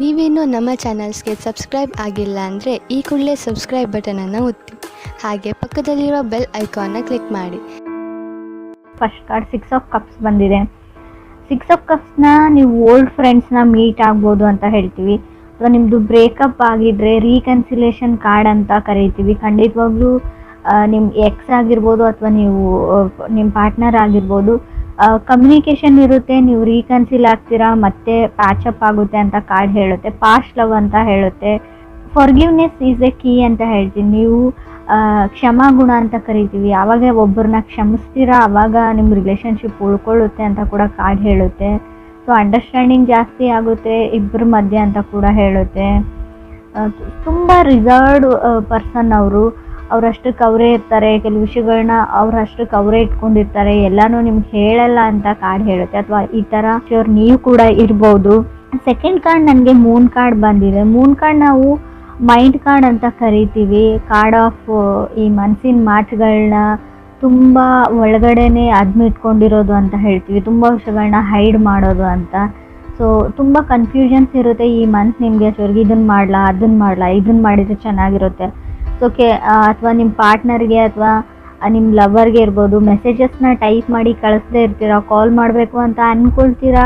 ನೀವೇನು ನಮ್ಮ ಚಾನಲ್ಸ್ಗೆ ಸಬ್ಸ್ಕ್ರೈಬ್ ಆಗಿಲ್ಲ ಅಂದರೆ ಈ ಕೂಡಲೇ ಸಬ್ಸ್ಕ್ರೈಬ್ ಬಟನನ್ನು ಒತ್ತಿ, ಹಾಗೆ ಪಕ್ಕದಲ್ಲಿರೋ ಬೆಲ್ ಐಕಾನ್ನ ಕ್ಲಿಕ್ ಮಾಡಿ. ಫಸ್ಟ್ ಕಾರ್ಡ್ 6 ಆಫ್ ಕಪ್ಸ್ ಬಂದಿದೆ. 6 ಆಫ್ ಕಪ್ಸ್ನ ನೀವು ಓಲ್ಡ್ ಫ್ರೆಂಡ್ಸ್ನ ಮೀಟ್ ಆಗ್ಬೋದು ಅಂತ ಹೇಳ್ತೀವಿ, ಅಥವಾ ನಿಮ್ಮದು ಬ್ರೇಕಪ್ ಆಗಿದ್ರೆ ರೀಕನ್ಸಿಲೇಷನ್ ಕಾರ್ಡ್ ಅಂತ ಕರಿತೀವಿ. ಖಂಡಿತವಾಗ್ಲೂ ನಿಮ್ಮ ಎಕ್ಸ್ ಆಗಿರ್ಬೋದು ಅಥವಾ ನೀವು ನಿಮ್ಮ ಪಾರ್ಟ್ನರ್ ಆಗಿರ್ಬೋದು, ಕಮ್ಯುನಿಕೇಷನ್ ಇರುತ್ತೆ, ನೀವು ರೀಕನ್ಸಿಲ್ ಆಗ್ತೀರಾ, ಮತ್ತೆ ಪ್ಯಾಚಪ್ ಆಗುತ್ತೆ ಅಂತ ಕಾರ್ಡ್ ಹೇಳುತ್ತೆ. ಪಾಸ್ಟ್ ಲವ್ ಅಂತ ಹೇಳುತ್ತೆ. ಫಾರ್ಗಿವ್ನೆಸ್ ಈಸ್ ಎ ಕೀ ಅಂತ ಹೇಳ್ತೀನಿ. ನೀವು ಕ್ಷಮಾಗುಣ ಅಂತ ಕರಿತೀವಿ. ಯಾವಾಗ ಒಬ್ಬರನ್ನ ಕ್ಷಮಿಸ್ತೀರಾ ಆವಾಗ ನಿಮ್ಮ ರಿಲೇಷನ್ಶಿಪ್ ಉಳ್ಕೊಳ್ಳುತ್ತೆ ಅಂತ ಕೂಡ ಕಾರ್ಡ್ ಹೇಳುತ್ತೆ. ಸೊ ಅಂಡರ್ಸ್ಟ್ಯಾಂಡಿಂಗ್ ಜಾಸ್ತಿ ಆಗುತ್ತೆ ಇಬ್ಬರ ಮಧ್ಯೆ ಅಂತ ಕೂಡ ಹೇಳುತ್ತೆ. ತುಂಬ ರಿಸರ್ವ್ಡ್ ಪರ್ಸನ್ ಅವರು, ಅವರಷ್ಟಕ್ಕೆ ಅವರೇ ಇರ್ತಾರೆ. ಕೆಲವು ವಿಷಯಗಳನ್ನ ಅವರಷ್ಟಕ್ಕೆ ಅವರೇ ಇಟ್ಕೊಂಡಿರ್ತಾರೆ, ಎಲ್ಲನೂ ನಿಮ್ಗೆ ಹೇಳಲ್ಲ ಅಂತ ಕಾರ್ಡ್ ಹೇಳುತ್ತೆ. ಅಥವಾ ಈ ಥರ ನೀವು ಕೂಡ ಇರ್ಬೋದು. ಸೆಕೆಂಡ್ ಕಾರ್ಡ್ ನನಗೆ ಮೂನ್ ಕಾರ್ಡ್ ಬಂದಿದೆ. ಮೂನ್ ಕಾರ್ಡ್ ನಾವು ಮೈಂಡ್ ಕಾರ್ಡ್ ಅಂತ ಕರಿತೀವಿ. ಕಾರ್ಡ್ ಆಫ್ ಈ ಮನಸ್ಸಿನ ಮಾತುಗಳನ್ನ ತುಂಬ ಒಳಗಡೆನೆ ಇಟ್ಕೊಂಡಿರೋದು ಅಂತ ಹೇಳ್ತೀವಿ. ತುಂಬ ವಿಷಯಗಳನ್ನ ಹೈಡ್ ಮಾಡೋದು ಅಂತ. ಸೊ ತುಂಬ ಕನ್ಫ್ಯೂಷನ್ಸ್ ಇರುತ್ತೆ ಈ ಮಂತ್ ನಿಮಗೆ. ಇದನ್ನು ಮಾಡಲಾ, ಅದನ್ನು ಮಾಡಲಾ, ಇದನ್ನು ಮಾಡಿದರೆ ಚೆನ್ನಾಗಿರುತ್ತೆ. ಸೊ ಅಥವಾ ನಿಮ್ಮ ಪಾರ್ಟ್ನರ್ಗೆ ಅಥವಾ ನಿಮ್ಮ ಲವರ್ಗೆ ಇರ್ಬೋದು, ಮೆಸೇಜಸ್ನ ಟೈಪ್ ಮಾಡಿ ಕಳಿಸ್ದೇ ಇರ್ತೀರಾ, ಕಾಲ್ ಮಾಡಬೇಕು ಅಂತ ಅಂದ್ಕೊಳ್ತೀರಾ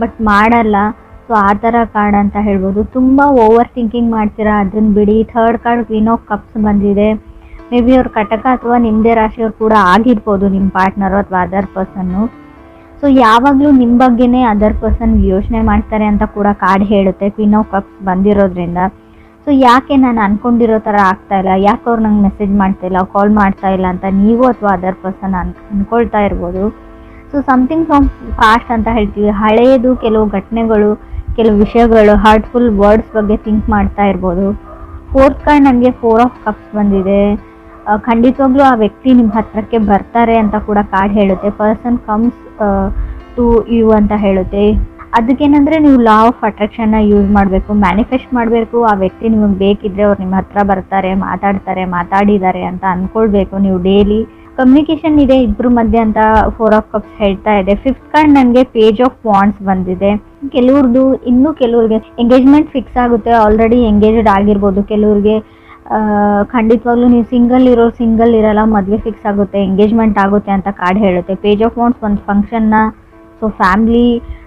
ಬಟ್ ಮಾಡಲ್ಲ. ಸೊ ಆ ಥರ ಕಾರ್ಡ್ ಅಂತ ಹೇಳ್ಬೋದು. ತುಂಬ ಓವರ್ ಥಿಂಕಿಂಗ್ ಮಾಡ್ತೀರಾ, ಅದನ್ನು ಬಿಡಿ. Third card queen of cups ಬಂದಿದೆ. ಮೇ ಬಿ ಅವ್ರ ಕಟಕ ಅಥವಾ ನಿಮ್ಮದೇ ರಾಶಿಯವ್ರು ಕೂಡ ಆಗಿರ್ಬೋದು, ನಿಮ್ಮ ಪಾರ್ಟ್ನರು ಅಥವಾ ಅದರ್ ಪರ್ಸನ್ನು. ಸೊ ಯಾವಾಗಲೂ ನಿಮ್ಮ ಬಗ್ಗೆನೇ ಅದರ್ ಪರ್ಸನ್ ಯೋಚನೆ ಮಾಡ್ತಾರೆ ಅಂತ ಕೂಡ ಕಾರ್ಡ್ ಹೇಳುತ್ತೆ ಕ್ವೀನ್ ಆಫ್ ಕಪ್ಸ್ ಬಂದಿರೋದ್ರಿಂದ. ಸೊ ಯಾಕೆ ನಾನು ಅಂದ್ಕೊಂಡಿರೋ ಥರ ಆಗ್ತಾಯಿಲ್ಲ, ಯಾಕೆ ಅವ್ರು ನಂಗೆ ಮೆಸೇಜ್ ಮಾಡ್ತಾಯಿಲ್ಲ, ಕಾಲ್ ಮಾಡ್ತಾಯಿಲ್ಲ ಅಂತ ನೀವು ಅಥವಾ ಅದರ್ ಪರ್ಸನ್ ಅಂದ್ಕೊಳ್ತಾ ಇರ್ಬೋದು. ಸೊ ಸಮಥಿಂಗ್ ಫ್ರಮ್ ಪಾಸ್ಟ್ ಅಂತ ಹೇಳ್ತೀವಿ. ಹಳೆಯದು ಕೆಲವು ಘಟನೆಗಳು, ಕೆಲವು ವಿಷಯಗಳು, ಹಾರ್ಟ್ಫುಲ್ ವರ್ಡ್ಸ್ ಬಗ್ಗೆ ಥಿಂಕ್ ಮಾಡ್ತಾ ಇರ್ಬೋದು. ಫೋರ್ತ್ ಕಾರ್ಡ್ ನನಗೆ 4 ಆಫ್ ಕಪ್ಸ್ ಬಂದಿದೆ. ಖಂಡಿತವಾಗ್ಲೂ ಆ ವ್ಯಕ್ತಿ ನಿಮ್ಮ ಹತ್ರಕ್ಕೆ ಬರ್ತಾರೆ ಅಂತ ಕೂಡ ಕಾರ್ಡ್ ಹೇಳುತ್ತೆ. ಪರ್ಸನ್ ಕಮ್ಸ್ ಟು ಯು ಅಂತ ಹೇಳುತ್ತೆ. ಅದಕ್ಕೇನೆಂದರೆ ನೀವು ಲಾ ಆಫ್ ಅಟ್ರಾಕ್ಷನ್ನ ಯೂಸ್ ಮಾಡಬೇಕು, ಮ್ಯಾನಿಫೆಸ್ಟ್ ಮಾಡಬೇಕು. ಆ ವ್ಯಕ್ತಿ ನಿಮಗೆ ಬೇಕಿದ್ದರೆ ಅವ್ರು ನಿಮ್ಮ ಹತ್ರ ಬರ್ತಾರೆ, ಮಾತಾಡಿದ್ದಾರೆ ಅಂತ ಅಂದ್ಕೊಳ್ಬೇಕು ನೀವು ಡೈಲಿ. ಕಮ್ಯುನಿಕೇಷನ್ ಇದೆ ಇಬ್ಬರ ಮಧ್ಯೆ ಅಂತ 4 ಆಫ್ ಕಪ್ಸ್ ಹೇಳ್ತಾ ಇದೆ. ಫಿಫ್ತ್ ಕಾರ್ಡ್ ನನಗೆ ಪೇಜ್ ಆಫ್ ವಾಂಡ್ಸ್ ಬಂದಿದೆ. ಕೆಲವ್ರದ್ದು ಇನ್ನೂ ಕೆಲವ್ರಿಗೆ ಎಂಗೇಜ್ಮೆಂಟ್ ಫಿಕ್ಸ್ ಆಗುತ್ತೆ, ಆಲ್ರೆಡಿ ಎಂಗೇಜ್ಡ್ ಆಗಿರ್ಬೋದು. ಕೆಲವ್ರಿಗೆ ಖಂಡಿತವಾಗ್ಲೂ ನೀವು ಸಿಂಗಲ್ ಇರಲ್ಲ, ಮದುವೆ ಫಿಕ್ಸ್ ಆಗುತ್ತೆ, ಎಂಗೇಜ್ಮೆಂಟ್ ಆಗುತ್ತೆ ಅಂತ ಕಾರ್ಡ್ ಹೇಳುತ್ತೆ. ಪೇಜ್ ಆಫ್ ವಾಂಡ್ಸ್ ಒಂದು ಫಂಕ್ಷನ್ನ, ಸೊ ಫ್ಯಾಮಿಲಿ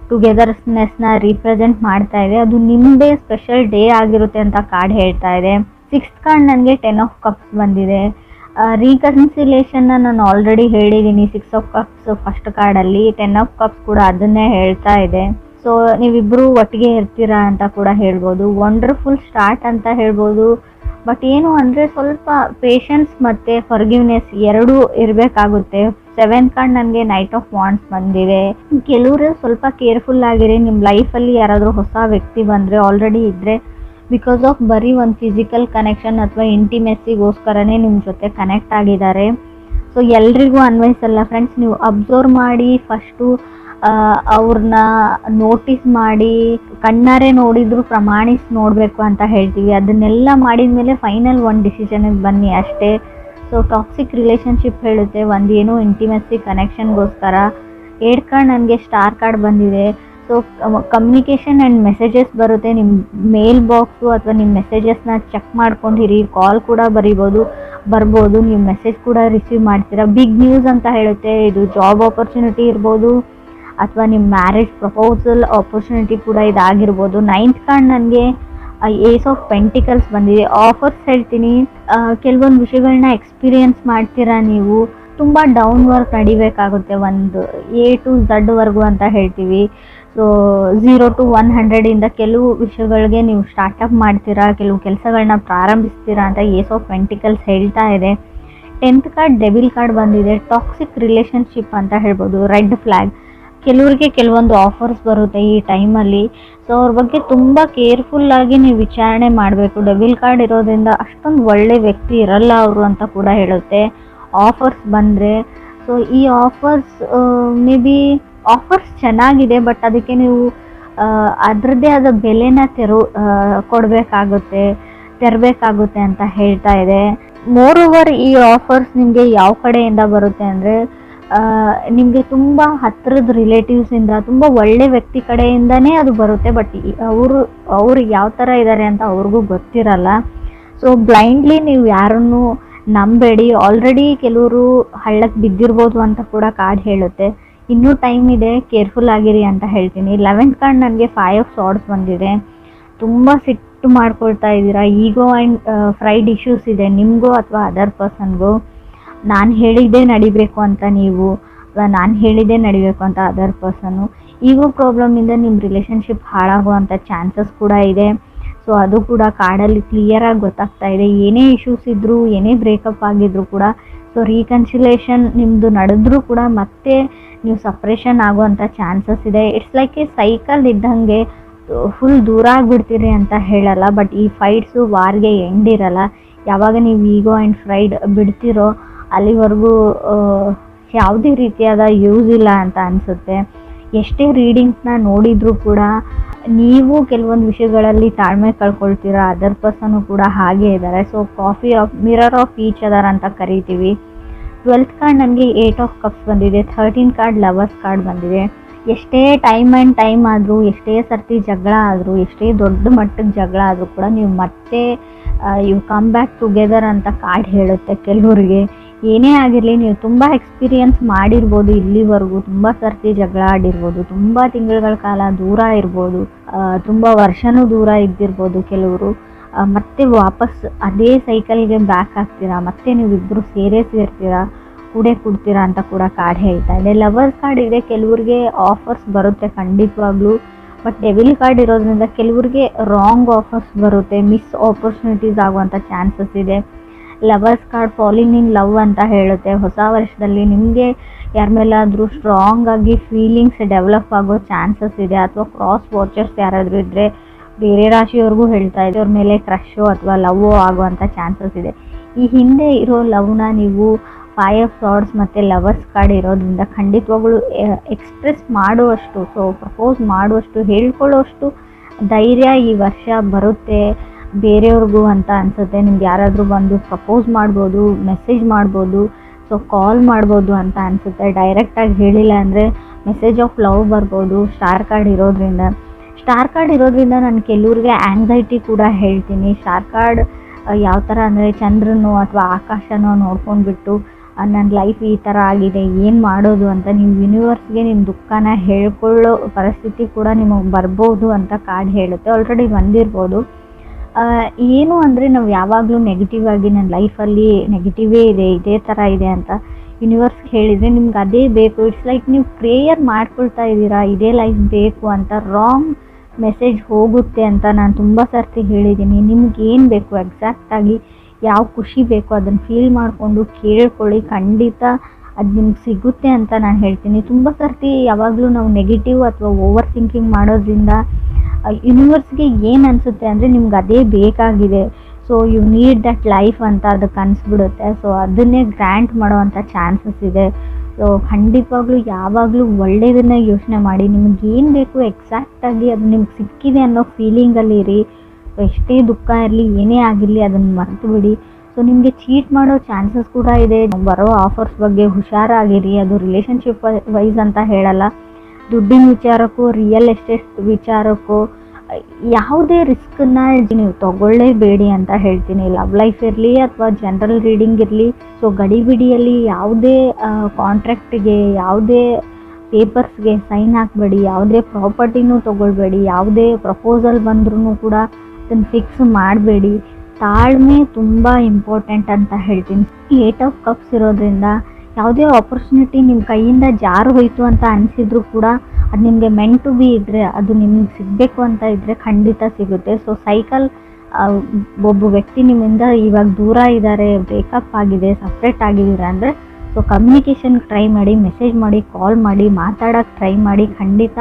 ಟುಗೆದರ್ನೆಸ್ನ ರೀಪ್ರೆಸೆಂಟ್ ಮಾಡ್ತಾ ಇದೆ. ಅದು ನಿಮ್ಮದೇ ಸ್ಪೆಷಲ್ ಡೇ ಆಗಿರುತ್ತೆ ಅಂತ ಕಾರ್ಡ್ ಹೇಳ್ತಾ ಇದೆ. 6th ಕಾರ್ಡ್ ನನಗೆ 10 ಆಫ್ ಕಪ್ಸ್ ಬಂದಿದೆ. ರೀಕನ್ಸಿಲೇಷನ್ನ ನಾನು ಆಲ್ರೆಡಿ ಹೇಳಿದ್ದೀನಿ 6 ಆಫ್ ಕಪ್ಸ್ ಫಸ್ಟ್ ಕಾರ್ಡಲ್ಲಿ. 10 ಆಫ್ ಕಪ್ಸ್ ಕೂಡ ಅದನ್ನೇ ಹೇಳ್ತಾ ಇದೆ. ಸೊ ನೀವಿಬ್ಬರು ಒಟ್ಟಿಗೆ ಇರ್ತೀರಾ ಅಂತ ಕೂಡ ಹೇಳ್ಬೋದು. ವಂಡರ್ಫುಲ್ ಸ್ಟಾರ್ಟ್ ಅಂತ ಹೇಳ್ಬೋದು. ಬಟ್ ಏನು ಅಂದರೆ ಸ್ವಲ್ಪ ಪೇಷನ್ಸ್ ಮತ್ತು ಫರ್ಗಿವ್ನೆಸ್ ಎರಡೂ ಇರಬೇಕಾಗುತ್ತೆ. 7th ಕಾರ್ಡ್ ನನಗೆ ನೈಟ್ ಆಫ್ ವಾಂಡ್ಸ್ ಬಂದಿದೆ. ಕೆಲವರು ಸ್ವಲ್ಪ ಕೇರ್ಫುಲ್ ಆಗಿರಿ. ನಿಮ್ಮ ಲೈಫಲ್ಲಿ ಯಾರಾದರೂ ಹೊಸ ವ್ಯಕ್ತಿ ಬಂದರೆ, ಆಲ್ರೆಡಿ ಇದ್ದರೆ, ಬಿಕಾಸ್ ಆಫ್ ಬರೀ ಒಂದು ಫಿಸಿಕಲ್ ಕನೆಕ್ಷನ್ ಅಥವಾ ಇಂಟಿಮೆಸಿಗೋಸ್ಕರನೇ ನಿಮ್ಮ ಜೊತೆ ಕನೆಕ್ಟ್ ಆಗಿದ್ದಾರೆ. ಸೊ ಎಲ್ರಿಗೂ ಅನ್ವಯಿಸಲ್ಲ ಫ್ರೆಂಡ್ಸ್. ನೀವು ಅಬ್ಸರ್ವ್ ಮಾಡಿ ಫಸ್ಟು ಅವ್ರನ್ನ ನೋಟಿಸ್ ಮಾಡಿ, ಕಣ್ಣಾರೆ ನೋಡಿದ್ರು ಪ್ರಮಾಣಿಸಿ ನೋಡಬೇಕು ಅಂತ ಹೇಳ್ತೀವಿ. ಅದನ್ನೆಲ್ಲ ಮಾಡಿದ ಮೇಲೆ ಫೈನಲ್ ಒಂದು ಡಿಸಿಷನಿಗೆ ಬನ್ನಿ ಅಷ್ಟೇ. ಸೊ ಟಾಕ್ಸಿಕ್ ರಿಲೇಷನ್ಶಿಪ್ ಹೇಳುತ್ತೆ, ಒಂದೇನೋ ಇಂಟಿಮೆಸಿ ಕನೆಕ್ಷನ್ಗೋಸ್ಕರ. 8th ಕಾರ್ಡ್ ನನಗೆ ಸ್ಟಾರ್ ಕಾರ್ಡ್ ಬಂದಿದೆ. ಸೊ ಕಮ್ಯುನಿಕೇಷನ್ ಆ್ಯಂಡ್ ಮೆಸೇಜಸ್ ಬರುತ್ತೆ. ನಿಮ್ಮ ಮೇಲ್ ಬಾಕ್ಸು ಅಥವಾ ನಿಮ್ಮ ಮೆಸೇಜಸ್ನ ಚೆಕ್ ಮಾಡ್ಕೊಂಡಿರಿ. ಕಾಲ್ ಕೂಡ ಬರ್ಬೋದು, ನೀವು ಮೆಸೇಜ್ ಕೂಡ ರಿಸೀವ್ ಮಾಡ್ತೀರಾ. ಬಿಗ್ ನ್ಯೂಸ್ ಅಂತ ಹೇಳುತ್ತೆ. ಇದು ಜಾಬ್ ಆಪರ್ಚುನಿಟಿ ಇರ್ಬೋದು ಅಥವಾ ನಿಮ್ಮ ಮ್ಯಾರೇಜ್ ಪ್ರಪೋಸಲ್ ಆಪರ್ಚುನಿಟಿ ಕೂಡ ಇದಾಗಿರ್ಬೋದು. 9th ಕಾರ್ಡ್ ನನಗೆ ಏಸ್ ಆಫ್ ಪೆಂಟಿಕಲ್ಸ್ ಬಂದಿದೆ. ಆಫರ್ಸ್ ಹೇಳ್ತೀನಿ. ಕೆಲವೊಂದು ವಿಷಯಗಳನ್ನ ಎಕ್ಸ್ಪೀರಿಯನ್ಸ್ ಮಾಡ್ತೀರಾ ನೀವು. ತುಂಬ ಡೌನ್ ವರ್ಕ್ ನಡಿಬೇಕಾಗುತ್ತೆ, ಒಂದು A to Z ವರ್ಗು ಅಂತ ಹೇಳ್ತೀವಿ. ಸೊ 0 to 100 ಕೆಲವು ವಿಷಯಗಳಿಗೆ ನೀವು ಸ್ಟಾರ್ಟಪ್ ಮಾಡ್ತೀರಾ, ಕೆಲವು ಕೆಲಸಗಳನ್ನ ಪ್ರಾರಂಭಿಸ್ತೀರಾ ಅಂತ ಏಸ್ ಆಫ್ ಪೆಂಟಿಕಲ್ಸ್ ಹೇಳ್ತಾ ಇದೆ. 10th ಕಾರ್ಡ್ ಡೆವಿಲ್ ಕಾರ್ಡ್ ಬಂದಿದೆ. ಟಾಕ್ಸಿಕ್ ರಿಲೇಷನ್ಶಿಪ್ ಅಂತ ಹೇಳ್ಬೋದು. Red flag. ಕೆಲವ್ರಿಗೆ ಕೆಲವೊಂದು ಆಫರ್ಸ್ ಬರುತ್ತೆ ಈ ಟೈಮಲ್ಲಿ. ಸೊ ಅವ್ರ ಬಗ್ಗೆ ತುಂಬ ಕೇರ್ಫುಲ್ಲಾಗಿ ನೀವು ವಿಚಾರಣೆ ಮಾಡಬೇಕು. ಡೆವಿಲ್ ಕಾರ್ಡ್ ಇರೋದ್ರಿಂದ ಅಷ್ಟೊಂದು ಒಳ್ಳೆ ವ್ಯಕ್ತಿ ಇರಲ್ಲ ಅವರು ಅಂತ ಕೂಡ ಹೇಳುತ್ತೆ ಆಫರ್ಸ್ ಬಂದರೆ. ಸೊ ಈ ಆಫರ್ಸ್ ಮೇ ಬಿ ಆಫರ್ಸ್ ಚೆನ್ನಾಗಿದೆ, ಬಟ್ ಅದಕ್ಕೆ ನೀವು ಅದರದ್ದೇ ಆದ ಬೆಲೆನ ತೆರಬೇಕಾಗುತ್ತೆ ಅಂತ ಹೇಳ್ತಾ ಇದೆ. ಮೋರ್ ಓವರ್ ಈ ಆಫರ್ಸ್ ನಿಮಗೆ ಯಾವ ಕಡೆಯಿಂದ ಬರುತ್ತೆ ಅಂದರೆ ನಿಮಗೆ ತುಂಬ ಹತ್ತಿರದ ರಿಲೇಟಿವ್ಸಿಂದ ತುಂಬ ಒಳ್ಳೆ ವ್ಯಕ್ತಿ ಕಡೆಯಿಂದನೇ ಅದು ಬರುತ್ತೆ. ಬಟ್ ಅವರು ಯಾವ ಥರ ಇದ್ದಾರೆ ಅಂತ ಅವ್ರಿಗೂ ಗೊತ್ತಿರಲ್ಲ. ಸೊ ಬ್ಲೈಂಡ್ಲಿ ನೀವು ಯಾರನ್ನು ನಂಬೇಡಿ. ಆಲ್ರೆಡಿ ಕೆಲವರು ಹಳ್ಳಕ್ಕೆ ಬಿದ್ದಿರ್ಬೋದು ಅಂತ ಕೂಡ ಕಾರ್ಡ್ ಹೇಳುತ್ತೆ. ಇನ್ನೂ ಟೈಮ್ ಇದೆ, ಕೇರ್ಫುಲ್ ಆಗಿರಿ ಅಂತ ಹೇಳ್ತೀನಿ. 11th ಕಾರ್ಡ್ ನನಗೆ 5 ಆಫ್ ಸಾರ್ಡ್ಸ್ ಬಂದಿದೆ. ತುಂಬ ಸಿಟ್ಟು ಮಾಡ್ಕೊಳ್ತಾ ಇದ್ದೀರಾ. ಈಗೋ ಆ್ಯಂಡ್ ಫ್ರೈಡ್ ಇಶ್ಯೂಸ್ ಇದೆ ನಿಮಗೂ ಅಥವಾ ಅದರ್ ಪರ್ಸನ್ಗೂ. ನಾನು ಹೇಳಿದ್ದೇ ನಡಿಬೇಕು ಅಂತ ನೀವು, ಅಥವಾ ನಾನು ಹೇಳಿದ್ದೇ ನಡಿಬೇಕು ಅಂತ ಅದರ್ ಪರ್ಸನ್ನು. ಈಗೋ ಪ್ರಾಬ್ಲಮಿಂದ ನಿಮ್ಮ ರಿಲೇಷನ್ಶಿಪ್ ಹಾಳಾಗುವಂಥ ಚಾನ್ಸಸ್ ಕೂಡ ಇದೆ. ಸೊ ಅದು ಕೂಡ ಕಾರ್ಡಲ್ಲಿ ಕ್ಲಿಯರಾಗಿ ಗೊತ್ತಾಗ್ತಾ ಇದೆ. ಏನೇ ಇಶ್ಯೂಸ್ ಇದ್ದರೂ, ಏನೇ ಬ್ರೇಕಪ್ ಆಗಿದ್ರೂ ಕೂಡ, ಸೊ ರೀಕನ್ಸಿಲೇಷನ್ ನಿಮ್ಮದು ನಡೆದ್ರೂ ಕೂಡ ಮತ್ತೆ ನೀವು ಸಪ್ರೇಷನ್ ಆಗುವಂಥ ಚಾನ್ಸಸ್ ಇದೆ. ಇಟ್ಸ್ ಲೈಕ್ ಎ ಸೈಕಲ್ ಇದ್ದಂಗೆ. ಫುಲ್ ದೂರ ಆಗಿಬಿಡ್ತೀರಿ ಅಂತ ಹೇಳಲ್ಲ, ಬಟ್ ಈ ಫೈಟ್ಸು ವಾರ್ಗೆ ಎಂಡ್ ಇರಲ್ಲ. ಯಾವಾಗ ನೀವು ಈಗೋ ಆ್ಯಂಡ್ ಫ್ರೈಡ್ ಬಿಡ್ತಿರೋ ಅಲ್ಲಿವರೆಗೂ ಯಾವುದೇ ರೀತಿಯಾದ ಯೂಸ್ ಇಲ್ಲ ಅಂತ ಅನಿಸುತ್ತೆ. ಎಷ್ಟೇ ರೀಡಿಂಗ್ಸ್ನ ನೋಡಿದರೂ ಕೂಡ ನೀವು ಕೆಲವೊಂದು ವಿಷಯಗಳಲ್ಲಿ ತಾಳ್ಮೆ ಕಳ್ಕೊಳ್ತೀರಾ. ಅದರ್ ಪರ್ಸನು ಕೂಡ ಹಾಗೇ ಇದ್ದಾರೆ. So mirror of each other ಅಂತ ಕರಿತೀವಿ. 12th ಕಾರ್ಡ್ ನನಗೆ 8 ಆಫ್ ಕಪ್ಸ್ ಬಂದಿದೆ. 13 ಕಾರ್ಡ್ ಲವರ್ಸ್ ಕಾರ್ಡ್ ಬಂದಿದೆ. ಎಷ್ಟೇ ಟೈಮ್ ಆದರೂ, ಎಷ್ಟೇ ಸರ್ತಿ ಜಗಳ ಆದರೂ, ಎಷ್ಟೇ ದೊಡ್ಡ ಮಟ್ಟದ ಜಗಳ ಆದರೂ ಕೂಡ ನೀವು ಮತ್ತೆ ಯು ಕಮ್ ಬ್ಯಾಕ್ ಟುಗೆದರ್ ಅಂತ ಕಾರ್ಡ್ ಹೇಳುತ್ತೆ. ಕೆಲವರಿಗೆ ಏನೇ ಆಗಿರಲಿ, ನೀವು ತುಂಬ ಎಕ್ಸ್ಪೀರಿಯನ್ಸ್ ಮಾಡಿರ್ಬೋದು ಇಲ್ಲಿವರೆಗೂ, ತುಂಬ ಸರ್ತಿ ಜಗಳ ಆಡಿರ್ಬೋದು, ತುಂಬ ತಿಂಗಳುಗಳ ಕಾಲ ದೂರ ಇರ್ಬೋದು, ತುಂಬ ವರ್ಷನೂ ದೂರ ಇದ್ದಿರ್ಬೋದು ಕೆಲವರು. ಮತ್ತೆ ವಾಪಸ್ ಅದೇ ಸೈಕಲ್ಗೆ ಬ್ಯಾಕ್ ಆಗ್ತೀರಾ, ಮತ್ತೆ ನೀವಿಬ್ಬರು ಸೇರ್ತೀರಾ, ಕೂಡ್ತೀರಾ ಅಂತ ಕೂಡ ಕಾರ್ಡ್ ಹೇಳ್ತಾ ಇದೆ. ಲವರ್ಸ್ ಕಾರ್ಡ್ ಇದೆ, ಕೆಲವ್ರಿಗೆ ಆಫರ್ಸ್ ಬರುತ್ತೆ ಖಂಡಿತವಾಗ್ಲೂ. ಬಟ್ ಡೆವಿಲ್ ಕಾರ್ಡ್ ಇರೋದ್ರಿಂದ ಕೆಲವ್ರಿಗೆ ರಾಂಗ್ ಆಫರ್ಸ್ ಬರುತ್ತೆ, ಮಿಸ್ ಆಪರ್ಚುನಿಟೀಸ್ ಆಗುವಂಥ ಚಾನ್ಸಸ್ ಇದೆ. Lovers card falling in love ಅಂತ ಹೇಳುತ್ತೆ. ಹೊಸ ವರ್ಷದಲ್ಲಿ ನಿಮಗೆ ಯಾರ ಮೇಲಾದರೂ ಸ್ಟ್ರಾಂಗ್ ಆಗಿ ಫೀಲಿಂಗ್ಸ್ ಡೆವಲಪ್ ಆಗೋ ಚಾನ್ಸಸ್ ಇದೆ. ಅಥವಾ ಕ್ರಾಸ್ ವಾಚರ್ಸ್ ಯಾರಾದರೂ ಇದ್ದರೆ, ಬೇರೆ ರಾಶಿಯವ್ರಿಗೂ ಹೇಳ್ತಾ ಇದೆ, ಅವ್ರ ಮೇಲೆ ಕ್ರಶೋ ಅಥವಾ ಲವ್ವೋ ಆಗುವಂಥ ಚಾನ್ಸಸ್ ಇದೆ. ಈ ಹಿಂದೆ ಇರೋ ಲವ್ನ ನೀವು 5 ಆಫ್ ಸಾರ್ಡ್ಸ್ ಮತ್ತು ಲವರ್ಸ್ ಕಾರ್ಡ್ ಇರೋದ್ರಿಂದ ಖಂಡಿತವಾಗ್ಲೂ ಎಕ್ಸ್ಪ್ರೆಸ್ ಮಾಡುವಷ್ಟು, ಸೊ ಪ್ರಪೋಸ್ ಮಾಡುವಷ್ಟು, ಹೇಳ್ಕೊಳ್ಳೋಷ್ಟು ಧೈರ್ಯ ಈ ವರ್ಷ ಬರುತ್ತೆ ಬೇರೆಯವ್ರಿಗೂ ಅಂತ ಅನಿಸುತ್ತೆ. ನಿಮ್ಗೆ ಯಾರಾದರೂ ಬಂದು ಪ್ರಪೋಸ್ ಮಾಡ್ಬೋದು, ಮೆಸೇಜ್ ಮಾಡ್ಬೋದು, ಸೊ ಕಾಲ್ ಮಾಡ್ಬೋದು ಅಂತ ಅನಿಸುತ್ತೆ. ಡೈರೆಕ್ಟಾಗಿ ಹೇಳಿಲ್ಲ ಅಂದರೆ ಮೆಸೇಜ್ ಆಫ್ ಲವ್ ಬರ್ಬೋದು ಸ್ಟಾರ್ ಕಾರ್ಡ್ ಇರೋದ್ರಿಂದ ನಾನು ಕೆಲವ್ರಿಗೆ ಆ್ಯಂಗ್ಸೈಟಿ ಕೂಡ ಹೇಳ್ತೀನಿ. ಸ್ಟಾರ್ ಕಾರ್ಡ್ ಯಾವ ಥರ ಅಂದರೆ ಚಂದ್ರನೋ ಅಥವಾ ಆಕಾಶನೋ ನೋಡ್ಕೊಂಡ್ಬಿಟ್ಟು ನನ್ನ ಲೈಫ್ ಈ ಥರ ಆಗಿದೆ, ಏನು ಮಾಡೋದು ಅಂತ ನೀವು ಯೂನಿವರ್ಸ್ಗೆ ನಿಮ್ಮ ದುಃಖನ ಹೇಳ್ಕೊಳ್ಳೋ ಪರಿಸ್ಥಿತಿ ಕೂಡ ನಿಮಗೆ ಬರ್ಬೋದು ಅಂತ ಕಾರ್ಡ್ ಹೇಳುತ್ತೆ. ಆಲ್ರೆಡಿ ಬಂದಿರ್ಬೋದು. ಏನು ಅಂದರೆ ನಾವು ಯಾವಾಗಲೂ ನೆಗೆಟಿವ್ ಆಗಿ ನನ್ನ ಲೈಫಲ್ಲಿ ನೆಗೆಟಿವೇ ಇದೆ, ಇದೇ ಥರ ಇದೆ ಅಂತ ಯೂನಿವರ್ಸ್ಗೆ ಹೇಳಿದರೆ ನಿಮ್ಗೆ ಅದೇ ಬೇಕು. ಇಟ್ಸ್ ಲೈಕ್ ನೀವು ಪ್ರೇಯರ್ ಮಾಡ್ಕೊಳ್ತಾ ಇದ್ದೀರಾ, ಇದೇ ಲೈಫ್ ಬೇಕು ಅಂತ. ರಾಂಗ್ ಮೆಸೇಜ್ ಹೋಗುತ್ತೆ ಅಂತ ನಾನು ತುಂಬ ಸರ್ತಿ ಹೇಳಿದ್ದೀನಿ. ನಿಮ್ಗೆ ಏನು ಬೇಕು ಎಕ್ಸಾಕ್ಟಾಗಿ, ಯಾವ ಖುಷಿ ಬೇಕು ಅದನ್ನು ಫೀಲ್ ಮಾಡಿಕೊಂಡು ಕೇಳ್ಕೊಳ್ಳಿ, ಖಂಡಿತ ಅದು ನಿಮ್ಗೆ ಸಿಗುತ್ತೆ ಅಂತ ನಾನು ಹೇಳ್ತೀನಿ. ತುಂಬ ಸರ್ತಿ ಯಾವಾಗಲೂ ನಾವು ನೆಗೆಟಿವ್ ಅಥವಾ ಓವರ್ ಥಿಂಕಿಂಗ್ ಮಾಡೋದ್ರಿಂದ ಯೂನಿವರ್ಸ್ಗೆ ಏನು ಅನಿಸುತ್ತೆ ಅಂದರೆ ನಿಮ್ಗೆ ಅದೇ ಬೇಕಾಗಿದೆ, so you need that life ಅಂತ ಅದಕ್ಕೆ ಅನಿಸ್ಬಿಡುತ್ತೆ. ಸೊ ಅದನ್ನೇ ಗ್ರ್ಯಾಂಟ್ ಮಾಡೋವಂಥ ಚಾನ್ಸಸ್ ಇದೆ. ಸೊ ಖಂಡಿತವಾಗ್ಲೂ ಯಾವಾಗಲೂ ಒಳ್ಳೆಯದನ್ನೇ ಯೋಚನೆ ಮಾಡಿ. ನಿಮ್ಗೆ ಏನು ಬೇಕು ಎಕ್ಸಾಕ್ಟಾಗಿ ಅದು ನಿಮ್ಗೆ ಸಿಕ್ಕಿದೆ ಅನ್ನೋ ಫೀಲಿಂಗಲ್ಲಿ ಇರಿ. ಎಷ್ಟೇ ದುಃಖ ಇರಲಿ, ಏನೇ ಆಗಿರಲಿ ಅದನ್ನು ಮರೆತು ಬಿಡಿ. ಸೊ ನಿಮಗೆ ಚೀಟ್ ಮಾಡೋ ಚಾನ್ಸಸ್ ಕೂಡ ಇದೆ. ಬರೋ ಆಫರ್ಸ್ ಬಗ್ಗೆ ಹುಷಾರಾಗಿರಿ. ಅದು ರಿಲೇಷನ್ಶಿಪ್ ವೈಸ್ ಅಂತ ಹೇಳಲ್ಲ, ದುಡ್ಡಿನ ವಿಚಾರಕ್ಕೂ, ರಿಯಲ್ ಎಸ್ಟೇಟ್ ವಿಚಾರಕ್ಕೂ ಯಾವುದೇ ರಿಸ್ಕನ್ನ ನೀವು ತಗೊಳ್ಳೇಬೇಡಿ ಅಂತ ಹೇಳ್ತೀನಿ. ಲವ್ ಲೈಫ್ ಇರಲಿ ಅಥವಾ ಜನರಲ್ ರೀಡಿಂಗ್ ಇರಲಿ, ಸೊ ಗಡಿಬಿಡಿಯಲ್ಲಿ ಯಾವುದೇ ಕಾಂಟ್ರಾಕ್ಟ್ಗೆ, ಯಾವುದೇ ಪೇಪರ್ಸ್ಗೆ ಸೈನ್ ಹಾಕಬೇಡಿ, ಯಾವುದೇ ಪ್ರಾಪರ್ಟಿನೂ ತೊಗೊಳ್ಬೇಡಿ, ಯಾವುದೇ ಪ್ರಪೋಸಲ್ ಬಂದ್ರೂ ಕೂಡ ಅದನ್ನು ಫಿಕ್ಸ್ ಮಾಡಬೇಡಿ. ತಾಳ್ಮೆ ತುಂಬ ಇಂಪಾರ್ಟೆಂಟ್ ಅಂತ ಹೇಳ್ತೀನಿ. 8 ಆಫ್ ಕಪ್ಸ್ ಇರೋದ್ರಿಂದ ಯಾವುದೇ ಆಪರ್ಚುನಿಟಿ ನಿಮ್ಮ ಕೈಯಿಂದ ಜಾರು ಹೋಯಿತು ಅಂತ ಅನಿಸಿದ್ರು ಕೂಡ ಅದು ನಿಮಗೆ ಮೆಂಟ್ ಟು ಬಿ ಇದ್ದರೆ, ಅದು ನಿಮ್ಗೆ ಸಿಗಬೇಕು ಅಂತ ಇದ್ದರೆ ಖಂಡಿತ ಸಿಗುತ್ತೆ. ಸೊ ಸೈಕಲ್ ಒಬ್ಬ ವ್ಯಕ್ತಿ ನಿಮ್ಮಿಂದ ಇವಾಗ ದೂರ ಇದ್ದಾರೆ, ಬ್ರೇಕಪ್ ಆಗಿದೆ, ಸಪ್ರೇಟ್ ಆಗಿದ್ದೀರಾ ಅಂದರೆ ಸೊ ಕಮ್ಯುನಿಕೇಷನ್ ಟ್ರೈ ಮಾಡಿ, ಮೆಸೇಜ್ ಮಾಡಿ, ಕಾಲ್ ಮಾಡಿ, ಮಾತಾಡೋಕ್ಕೆ ಟ್ರೈ ಮಾಡಿ. ಖಂಡಿತ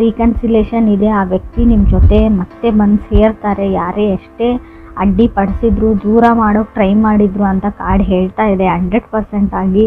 ರೀಕನ್ಸಿಲೇಷನ್ ಇದೆ. ಆ ವ್ಯಕ್ತಿ ನಿಮ್ಮ ಜೊತೆ ಮತ್ತೆ ಬಂದು ಸೇರ್ತಾರೆ. ಯಾರೇ ಎಷ್ಟೇ ಅಡ್ಡಿಪಡಿಸಿದ್ರು, ದೂರ ಮಾಡೋಕ್ಕೆ ಟ್ರೈ ಮಾಡಿದ್ರು ಅಂತ ಕಾರ್ಡ್ ಹೇಳ್ತಾ ಇದೆ 100% ಆಗಿ.